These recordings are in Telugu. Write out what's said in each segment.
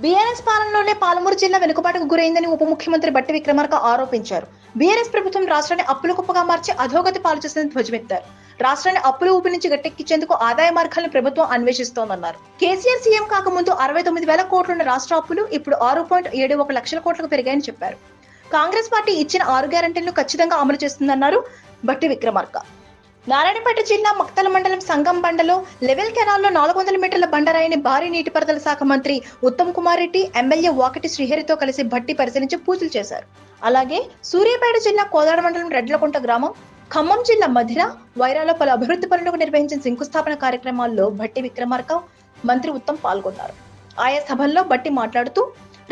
బీఆర్ఎస్ పాలనలోనే పాలమూరు జిల్లా వెనుకబాటుకు గురైందని ఉప ముఖ్యమంత్రి బట్టి విక్రమార్క ఆరోపించారు. బీఆర్ఎస్ ప్రభుత్వం రాష్ట్రాన్ని అప్పుల కుప్పగా మార్చి అధోగతి పాలు చేసిందని ధ్వజమెత్తారు. రాష్ట్రాన్ని అప్పుల ఊపి నుంచి గట్టెక్కించేందుకు ఆదాయ మార్గాలను ప్రభుత్వం అన్వేషిస్తోందన్నారు. కేసీఆర్ సీఎం కాకముందు 69,000 కోట్లున్న రాష్ట్ర అప్పులు ఇప్పుడు 6.71 లక్షల కోట్లకు పెరిగాయని చెప్పారు. కాంగ్రెస్ పార్టీ ఇచ్చిన 6 గ్యారెంటీలను ఖచ్చితంగా అమలు చేస్తుందన్నారు బట్టి విక్రమార్క. నారాయణపేట జిల్లా మక్తల మండలం సంగం బండలో లెవెల్ కెనాల్లో 400 మీటర్ల బండరాయిని భారీ నీటిపారుదల శాఖ మంత్రి ఉత్తమ్ కుమార్ రెడ్డి, ఎమ్మెల్యే వాకటి శ్రీహరితో కలిసి భట్టి పరిశీలించి పూజలు చేశారు. అలాగే సూర్యాపేట జిల్లా కోదాడ మండలం రెడ్లకుంట గ్రామం, ఖమ్మం జిల్లా మధిర, వైరాలో పలు అభివృద్ధి పనులకు నిర్వహించిన శంకుస్థాపన కార్యక్రమాల్లో భట్టి విక్రమార్క, మంత్రి ఉత్తమ్ పాల్గొన్నారు. ఆయా సభల్లో భట్టి మాట్లాడుతూ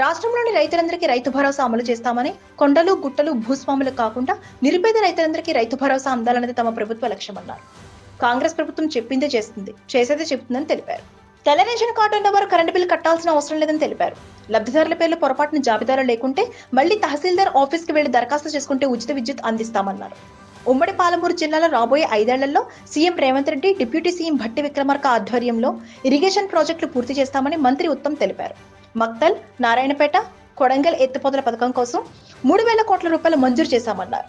రాష్ట్రంలోని రైతులందరికీ రైతు భరోసా అమలు చేస్తామని, కొండలు గుట్టలు భూస్వాములు కాకుండా నిరుపేద రైతులందరికీ రైతు భరోసా అందాలన్నది తమ ప్రభుత్వ లక్ష్యమన్నారు. కాంగ్రెస్ ప్రభుత్వం చెప్పిందే చేస్తుంది, చేసేదే చెబుతుందని తెలిపారు. తెల్ల రేషన్ కార్డు ఉన్న వారు కరెంటు బిల్లు కట్టాల్సిన అవసరం లేదని తెలిపారు. లబ్ధిదారుల పేర్లు పొరపాటున జాబితాలో లేకుంటే మళ్లీ తహసీల్దార్ ఆఫీస్కి వెళ్లి దరఖాస్తు చేసుకుంటే ఉచిత విద్యుత్ అందిస్తామన్నారు. ఉమ్మడి పాలమూరు జిల్లాలో రాబోయే 5 ఏళ్లలో CM Revanth Reddy, deputy CM Bhatti Vikramarka ఆధ్వర్యంలో ఇరిగేషన్ ప్రాజెక్టులు పూర్తి చేస్తామని మంత్రి ఉత్తమ్ తెలిపారు. మక్తల్, నారాయణపేట, కొడంగల్ ఎత్తిపోతల పథకం కోసం 3,000 కోట్ల రూపాయలు మంజూరు చేశామన్నారు.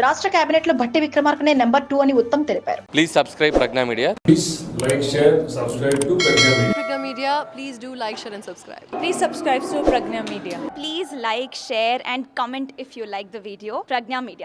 రాష్ట్ర కేబినెట్ లో భట్టి విక్రమార్కనే నెంబర్ 2 అని ఉత్తమ్ తెలిపారు. Please subscribe Pragna media. Please like, share, subscribe to Pragya Media. Pragya Media, please do like, share and subscribe. Please subscribe to Pragya Media. Please like, share and comment if you like the video. Pragya Media.